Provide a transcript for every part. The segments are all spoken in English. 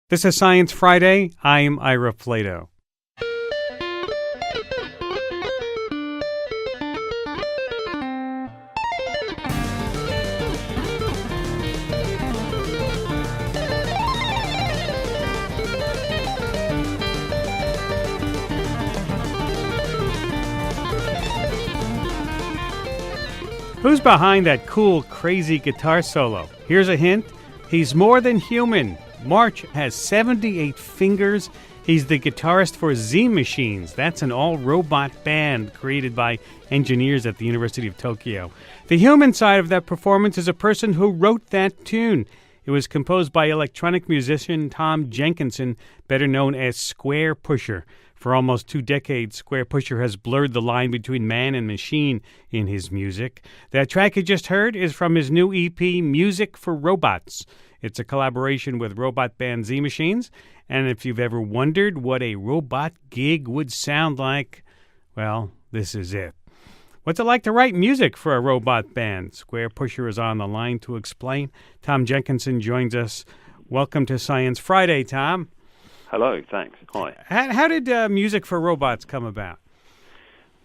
This is Science Friday. I'm Ira Flato. Who's behind that cool, crazy guitar solo? Here's a hint. He's more than human. March has 78 fingers. He's the guitarist for Z Machines. That's an all-robot band created by engineers at the University of Tokyo. The human side of that performance is a person who wrote that tune. It was composed by electronic musician Tom Jenkinson, better known as Squarepusher. For almost 2 decades, Squarepusher has blurred the line between man and machine in his music. That track you just heard is from his new EP, Music for Robots. It's a collaboration with robot band Z Machines, and if you've ever wondered what a robot gig would sound like, well, this is it. What's it like to write music for a robot band? Squarepusher is on the line to explain. Tom Jenkinson joins us. Welcome to Science Friday, Tom. Hello, thanks. Hi. How did Music for Robots come about?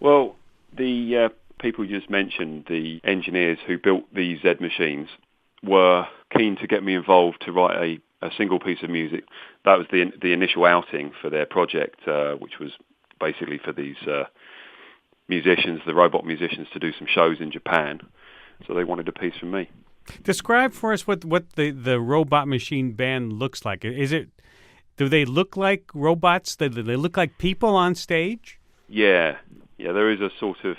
Well, the people you just mentioned, the engineers who built these Z machines, were keen to get me involved to write a single piece of music. That was the initial outing for their project, which was basically for these musicians, the robot musicians, to do some shows in Japan. So they wanted a piece from me. Describe for us what the robot machine band looks like. Do they look like robots? Do they look like people on stage? Yeah, there is a sort of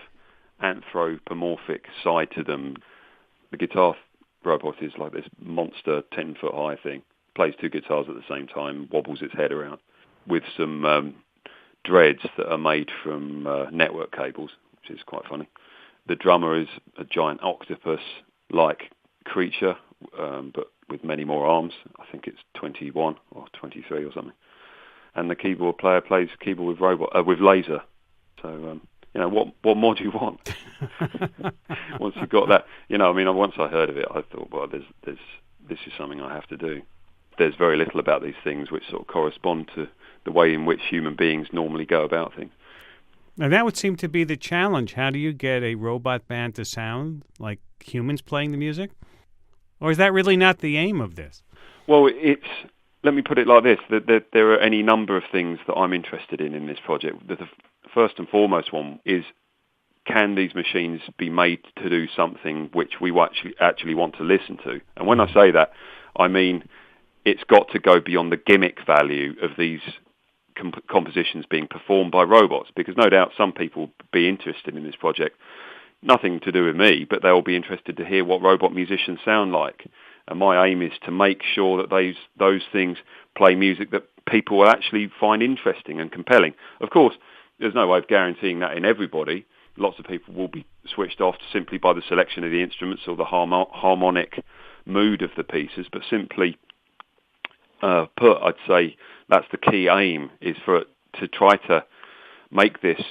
anthropomorphic side to them. The guitar robot is like this monster 10-foot high thing, plays 2 guitars at the same time, wobbles its head around with some dreads that are made from network cables, which is quite funny. The drummer is a giant octopus-like creature, but with many more arms. I think it's 21 or 23 or something. And the keyboard player plays keyboard with laser. So, what more do you want? Once you've got that, once I heard of it, I thought, well, this is something I have to do. There's very little about these things which sort of correspond to the way in which human beings normally go about things. And that would seem to be the challenge. How do you get a robot band to sound like humans playing the music? Or is that really not the aim of this? Well, let me put it like this, that there are any number of things that I'm interested in this project. The first and foremost one is, can these machines be made to do something which we actually want to listen to? And when I say that, I mean it's got to go beyond the gimmick value of these compositions being performed by robots, because no doubt some people will be interested in this project. Nothing to do with me, but they'll be interested to hear what robot musicians sound like. And my aim is to make sure that those things play music that people will actually find interesting and compelling. Of course, there's no way of guaranteeing that in everybody. Lots of people will be switched off simply by the selection of the instruments or the harmonic mood of the pieces, but simply put, I'd say that's the key aim, is for it to try to make this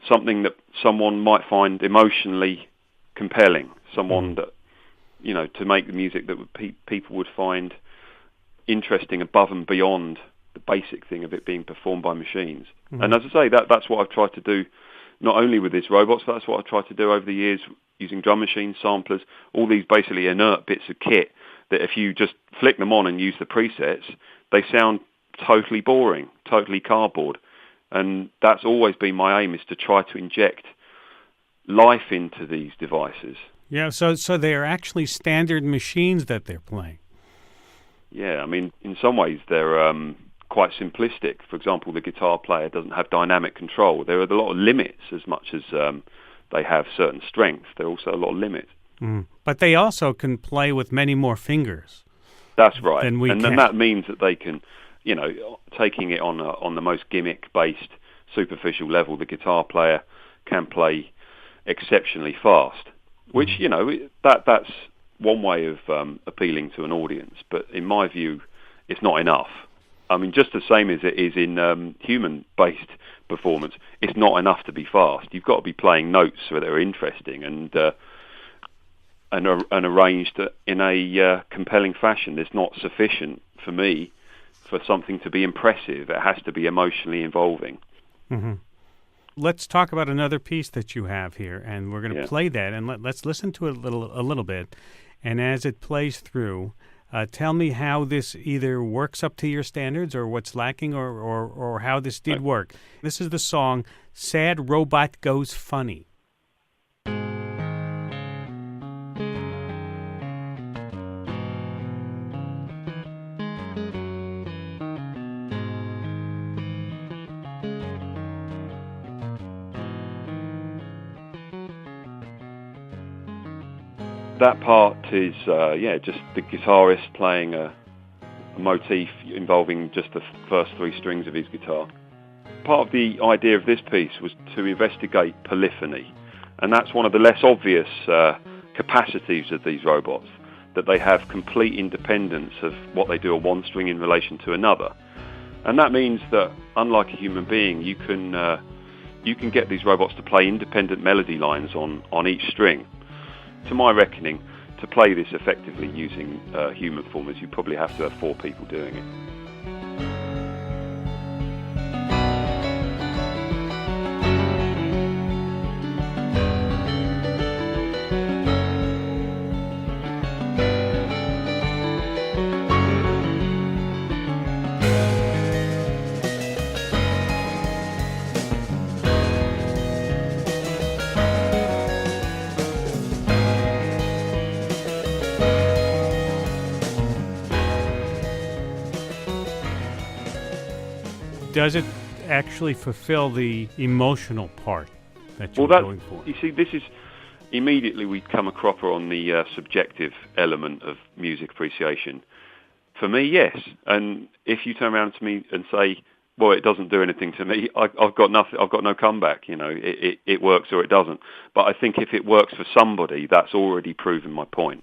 something that someone might find emotionally compelling, someone that, to make the music that people would find interesting above and beyond the basic thing of it being performed by machines. Mm-hmm. And as I say, that's what I've tried to do, not only with these robots, but that's what I've tried to do over the years using drum machines, samplers, all these basically inert bits of kit that if you just flick them on and use the presets, they sound totally boring, totally cardboard. And that's always been my aim, is to try to inject life into these devices. Yeah, so they are actually standard machines that they're playing. Yeah, in some ways they're quite simplistic. For example, the guitar player doesn't have dynamic control. There are a lot of limits as much as they have certain strengths. There are also a lot of limits. Mm. But they also can play with many more fingers. That's right. Than we can. Then that means that they can, taking it on the most gimmick-based, superficial level, the guitar player can play exceptionally fast, which, that's one way of appealing to an audience. But in my view, it's not enough. Just the same as it is in human-based performance, it's not enough to be fast. You've got to be playing notes that are interesting and arranged in a compelling fashion. It's not sufficient for me for something to be impressive, it has to be emotionally involving. Mm-hmm. Let's talk about another piece that you have here, and we're going to play that, and let's listen to it a little bit. And as it plays through, tell me how this either works up to your standards or what's lacking or how this did work. This is the song, Sad Robot Goes Funny. That part is, just the guitarist playing a motif involving just the first three strings of his guitar. Part of the idea of this piece was to investigate polyphony, and that's one of the less obvious capacities of these robots, that they have complete independence of what they do on one string in relation to another. And that means that, unlike a human being, you can get these robots to play independent melody lines on each string. To my reckoning, to play this effectively using human performers, you probably have to have 4 people doing it. Does it actually fulfill the emotional part that you're going for? You see, this is immediately we come a cropper on the subjective element of music appreciation. For me, yes. And if you turn around to me and say, "Well, it doesn't do anything to me," I've got nothing. I've got no comeback. You know, it works or it doesn't. But I think if it works for somebody, that's already proven my point.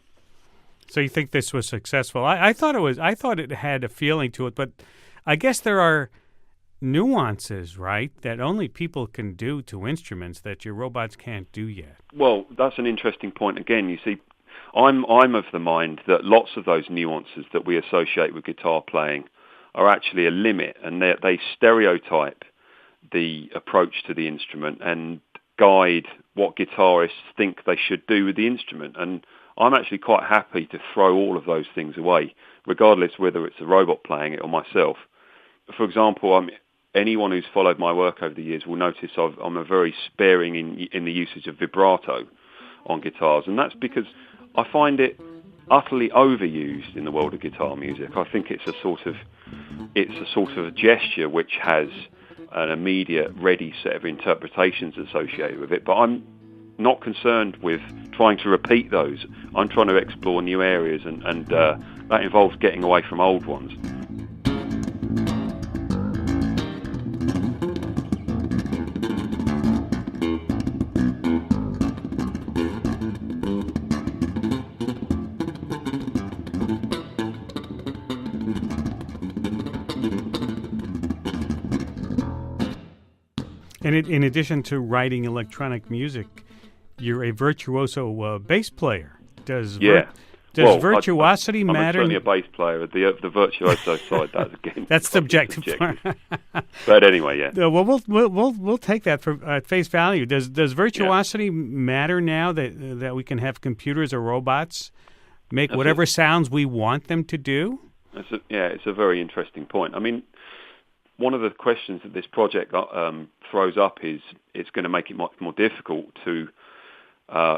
So you think this was successful? I thought it was. I thought it had a feeling to it, but I guess there are nuances, right, that only people can do to instruments that your robots can't do yet. Well, that's an interesting point again. You see, I'm of the mind that lots of those nuances that we associate with guitar playing are actually a limit, and they stereotype the approach to the instrument and guide what guitarists think they should do with the instrument. And I'm actually quite happy to throw all of those things away, regardless whether it's a robot playing it or myself. For example, anyone who's followed my work over the years will notice I'm a very sparing in the usage of vibrato on guitars, and that's because I find it utterly overused in the world of guitar music. I think it's a sort of a gesture which has an immediate, ready set of interpretations associated with it, but I'm not concerned with trying to repeat those. I'm trying to explore new areas, and that involves getting away from old ones. And in addition to writing electronic music, you're a virtuoso bass player. Does virtuosity matter? I'm certainly a bass player. The virtuoso side, that's again. That's subjective. But anyway, yeah. Well, we'll take that for at face value. Does virtuosity matter now that we can have computers or robots make whatever sounds we want them to do? It's a very interesting point. I mean, one of the questions that this project throws up is it's going to make it much more difficult to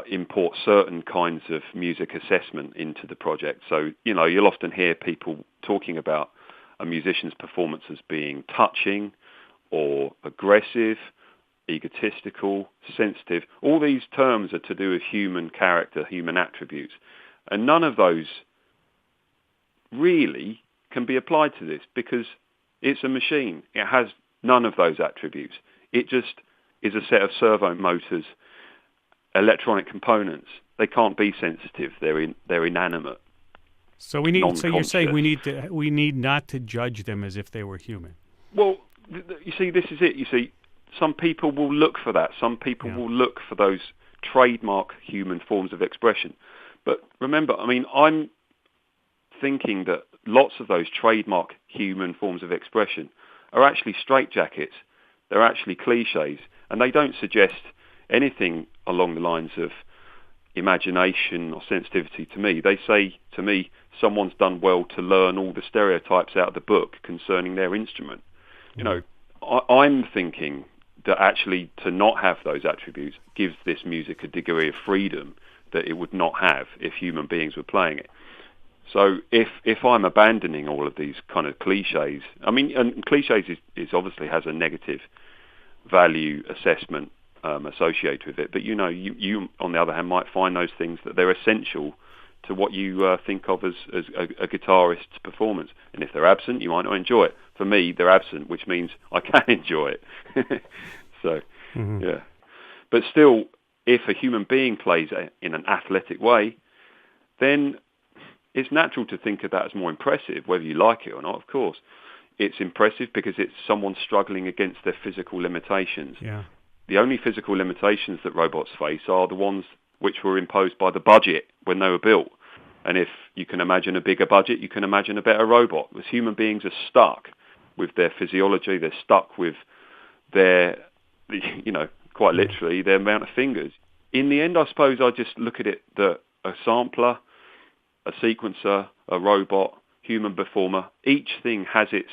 import certain kinds of music assessment into the project. So, you'll often hear people talking about a musician's performance as being touching or aggressive, egotistical, sensitive. All these terms are to do with human character, human attributes. And none of those really can be applied to this because it's a machine. It has none of those attributes. It just is a set of servo motors, electronic components. They can't be sensitive. They're inanimate. So we need. So you're saying we need not to judge them as if they were human. Well, you see, this is it. You see, some people will look for that. Some people will look for those trademark human forms of expression. But remember, I mean, I'm thinking that lots of those trademark human forms of expression are actually straitjackets. They're actually cliches, and they don't suggest anything along the lines of imagination or sensitivity to me. They say to me, someone's done well to learn all the stereotypes out of the book concerning their instrument. You know, I'm thinking that actually to not have those attributes gives this music a degree of freedom that it would not have if human beings were playing it. So if I'm abandoning all of these kind of cliches, I mean, and cliches is obviously has a negative value assessment associated with it, but you on the other hand might find those things that they're essential to what you think of as a guitarist's performance, and if they're absent, you might not enjoy it. For me, they're absent, which means I can enjoy it. So, yeah. But still, if a human being plays in an athletic way, then it's natural to think of that as more impressive, whether you like it or not, of course. It's impressive because it's someone struggling against their physical limitations. Yeah. The only physical limitations that robots face are the ones which were imposed by the budget when they were built. And if you can imagine a bigger budget, you can imagine a better robot. Because human beings are stuck with their physiology, they're stuck with their, quite literally, their amount of fingers. In the end, I suppose I just look at it that a sampler, a sequencer, a robot, human performer, each thing has its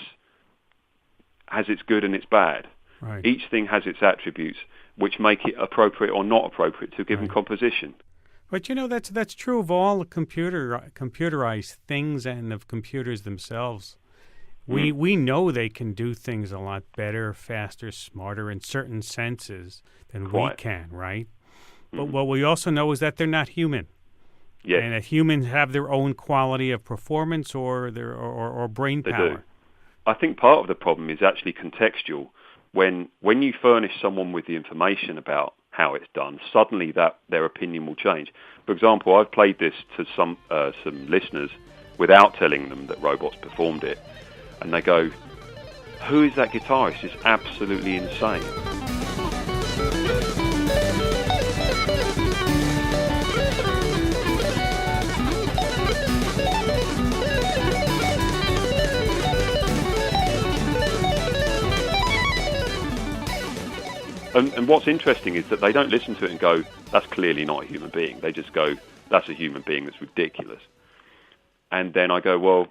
good and its bad. Right. Each thing has its attributes which make it appropriate or not appropriate to a given composition. But that's true of all computerized things and of computers themselves. We know they can do things a lot better, faster, smarter in certain senses than we can, right? But what we also know is that they're not human. Yes. And that humans have their own quality of performance or their or brain They power. do. I think part of the problem is actually contextual. When you furnish someone with the information about how it's done, suddenly that their opinion will change. For example, I've played this to some listeners without telling them that robots performed it, and they go, "Who is that guitarist? It's absolutely insane." And what's interesting is that they don't listen to it and go, "That's clearly not a human being." They just go, "That's a human being, that's ridiculous." And then I go, "Well,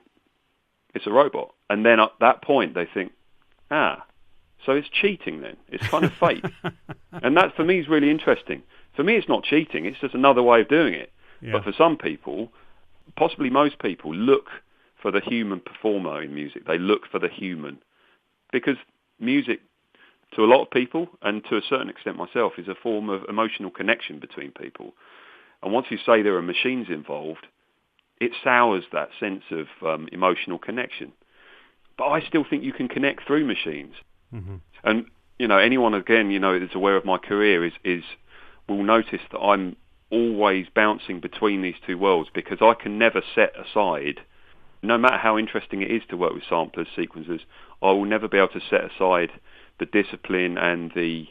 it's a robot." And then at that point they think, so it's cheating then. It's kind of fake. And that for me is really interesting. For me it's not cheating, it's just another way of doing it. Yeah. But for some people, possibly most people, look for the human performer in music. They look for the human. Because music, to a lot of people, and to a certain extent myself, is a form of emotional connection between people. And once you say there are machines involved, it sours that sense of emotional connection. But I still think you can connect through machines. Mm-hmm. And, anyone, again, that's aware of my career will notice that I'm always bouncing between these two worlds, because I can never set aside, no matter how interesting it is to work with samplers, sequencers, I will never be able to set aside the discipline and the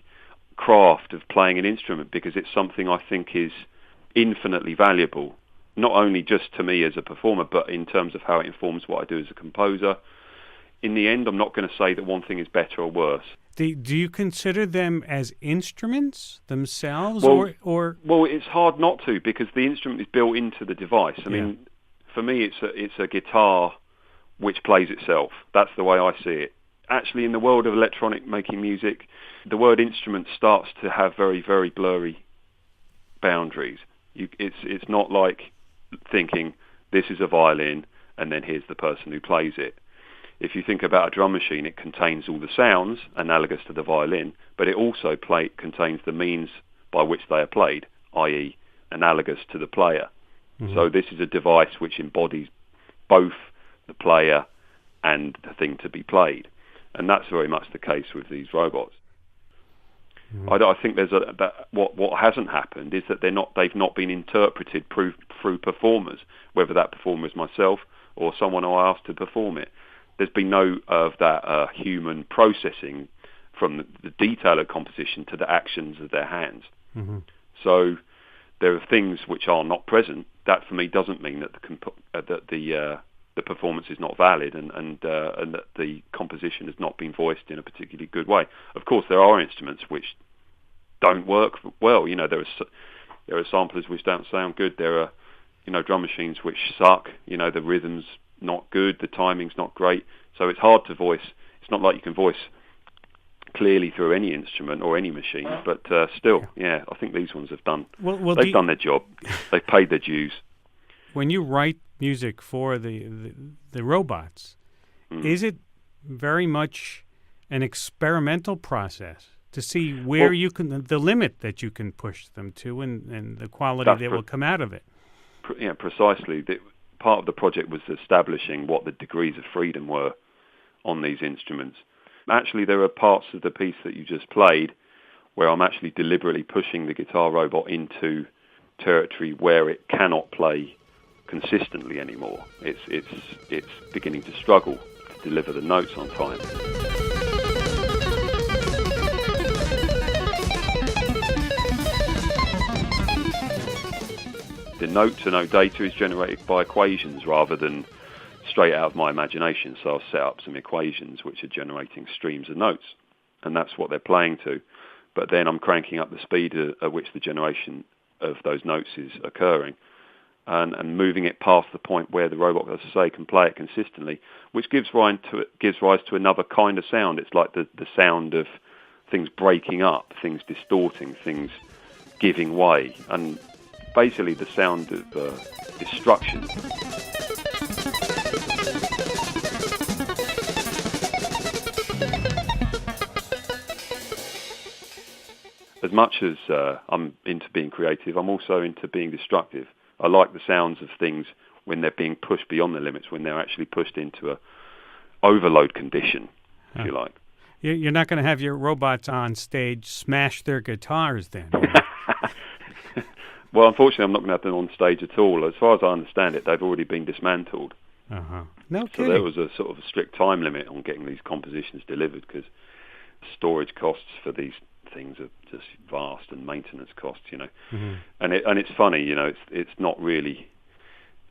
craft of playing an instrument, because it's something I think is infinitely valuable, not only just to me as a performer, but in terms of how it informs what I do as a composer. In the end, I'm not going to say that one thing is better or worse. Do you consider them as instruments themselves? Well, or well, it's hard not to, because the instrument is built into the device. I mean, for me, it's a guitar which plays itself. That's the way I see it. Actually, in the world of electronic making music, the word instrument starts to have very, very blurry boundaries. It's not like thinking this is a violin and then here's the person who plays it. If you think about a drum machine, it contains all the sounds analogous to the violin, but it also contains the means by which they are played, i.e. analogous to the player. Mm-hmm. So this is a device which embodies both the player and the thing to be played. And that's very much the case with these robots. Mm-hmm. I think there's what hasn't happened is that they've not been interpreted through performers, whether that performer is myself or someone I asked to perform it. There's been no of that human processing from the detail of composition to the actions of their hands. Mm-hmm. So there are things which are not present. That for me doesn't mean that the the performance is not valid and that the composition has not been voiced in a particularly good way. Of course, there are instruments which don't work well. There are samplers which don't sound good. There are, drum machines which suck. The rhythm's not good. The timing's not great. So it's hard to voice. It's not like you can voice clearly through any instrument or any machine. But still, I think these ones have done. They've done their job. They've paid their dues. When you write music for the robots, is it very much an experimental process to see where you can, the limit that you can push them to, and the quality that will come out of it? Precisely. Part of the project was establishing what the degrees of freedom were on these instruments. Actually, there are parts of the piece that you just played where I'm actually deliberately pushing the guitar robot into territory where it cannot play consistently anymore. It's beginning to struggle to deliver the notes on time. The note-to-note data is generated by equations rather than straight out of my imagination. So I'll set up some equations which are generating streams of notes, and that's what they're playing to. But then I'm cranking up the speed at which the generation of those notes is occurring, and moving it past the point where the robot, as I say, can play it consistently, which gives rise to another kind of sound. It's like the sound of things breaking up, things distorting, things giving way, and basically the sound of destruction. As much as I'm into being creative, I'm also into being destructive. I like the sounds of things when they're being pushed beyond the limits, when they're actually pushed into a overload condition, if you like. You're not going to have your robots on stage smash their guitars then? Well, unfortunately, I'm not going to have them on stage at all. As far as I understand it, they've already been dismantled. No kidding. So there was a sort of a strict time limit on getting these compositions delivered because storage costs for these things are just vast, and maintenance costs, and it's funny, it's not really,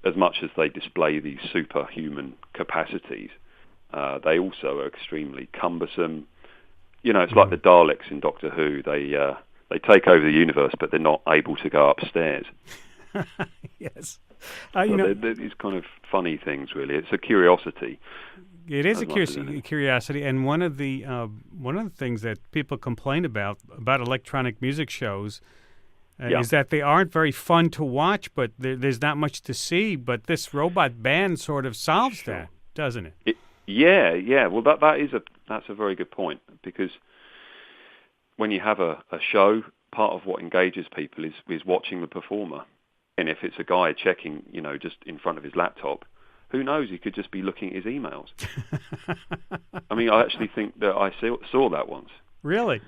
as much as they display these superhuman capacities, they also are extremely cumbersome. It's like the Daleks in Doctor Who. They take over the universe, but they're not able to go upstairs. Yes, they're these kind of funny things. Really, it's a curiosity. It is a curiosity, and one of the things that people complain about electronic music shows is that they aren't very fun to watch, but there's not much to see. But this robot band sort of solves that, doesn't it? Well, that's a very good point, because when you have a show, part of what engages people is watching the performer, and if it's a guy checking, just in front of his laptop, who knows? He could just be looking at his emails. I mean, I actually think that I saw that once. Really?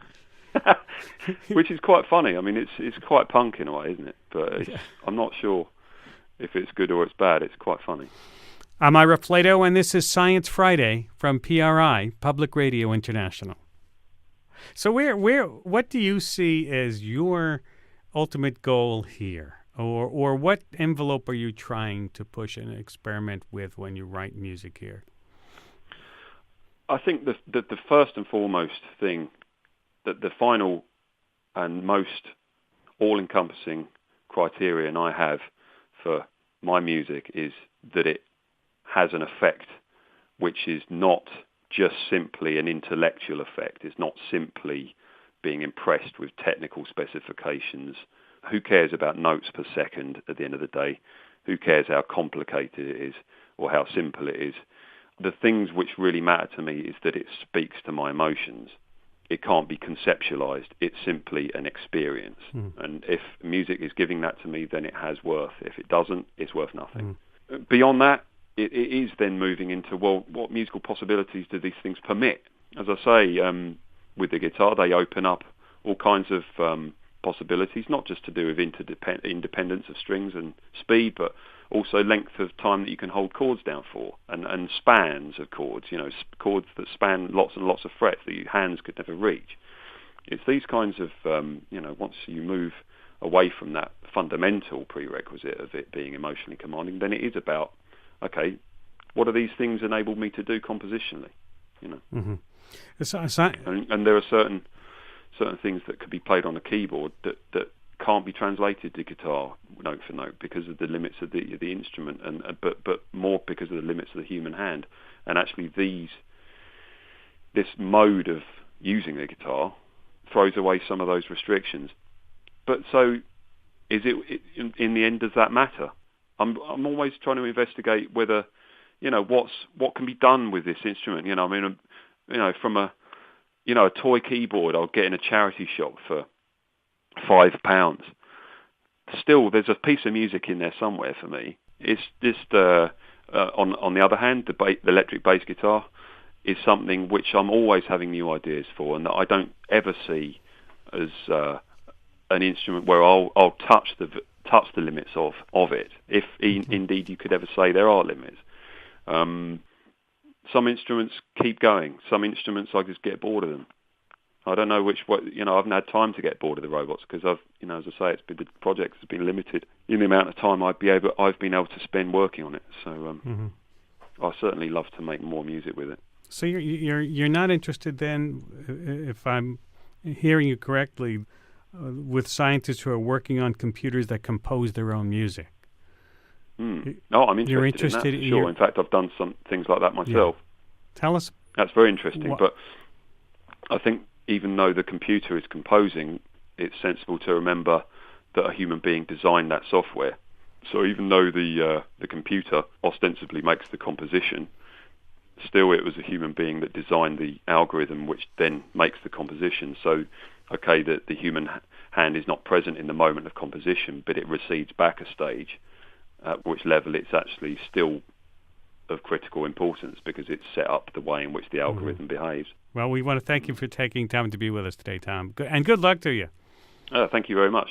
Which is quite funny. I mean, it's quite punk in a way, isn't it? But I'm not sure if it's good or it's bad. It's quite funny. I'm Ira Flato, and this is Science Friday from PRI, Public Radio International. So what do you see as your ultimate goal here? Or what envelope are you trying to push and experiment with when you write music here? I think the first and foremost thing, that the final and most all-encompassing criterion I have for my music is that it has an effect which is not just simply an intellectual effect. It's not simply being impressed with technical specifications. Who cares about notes per second at the end of the day? Who cares how complicated it is or how simple it is? The things which really matter to me is that it speaks to my emotions. It can't be conceptualized. It's simply an experience. And if music is giving that to me, then it has worth. If it doesn't, it's worth nothing. Beyond that, it is then moving into, well, what musical possibilities do these things permit? As I say, with the guitar, they open up all kinds of possibilities, not just to do with independence of strings and speed, but also length of time that you can hold chords down for, and spans of chords, chords that span lots and lots of frets that your hands could never reach. It's these kinds of, once you move away from that fundamental prerequisite of it being emotionally commanding, then it is about, okay, what do these things enable me to do compositionally? Mm-hmm. And there are certain things that could be played on a keyboard that can't be translated to guitar note for note because of the limits of the instrument, but more because of the limits of the human hand. And actually, this mode of using the guitar throws away some of those restrictions. But so, is it in the end? Does that matter? I'm always trying to investigate whether, what can be done with this instrument. From a toy keyboard I'll get in a charity shop for £5. Still, there's a piece of music in there somewhere for me. It's just on the other hand, the electric bass guitar is something which I'm always having new ideas for, and that I don't ever see as an instrument where I'll touch the limits of it, if indeed you could ever say there are limits. Some instruments keep going. Some instruments I just get bored of them. I don't know I haven't had time to get bored of the robots because as I say, the project has been limited in the amount of time I've been able to spend working on it. So I certainly love to make more music with it. So you're not interested then, if I'm hearing you correctly, with scientists who are working on computers that compose their own music. No, I'm interested in that, sure. In fact, I've done some things like that myself. Yeah. Tell us. That's very interesting. But I think even though the computer is composing, it's sensible to remember that a human being designed that software. So even though the computer ostensibly makes the composition, still it was a human being that designed the algorithm which then makes the composition. So, okay, the human hand is not present in the moment of composition, but it recedes back a stage, at which level it's actually still of critical importance because it's set up the way in which the algorithm behaves. Well, we want to thank you for taking time to be with us today, Tom. And good luck to you. Thank you very much.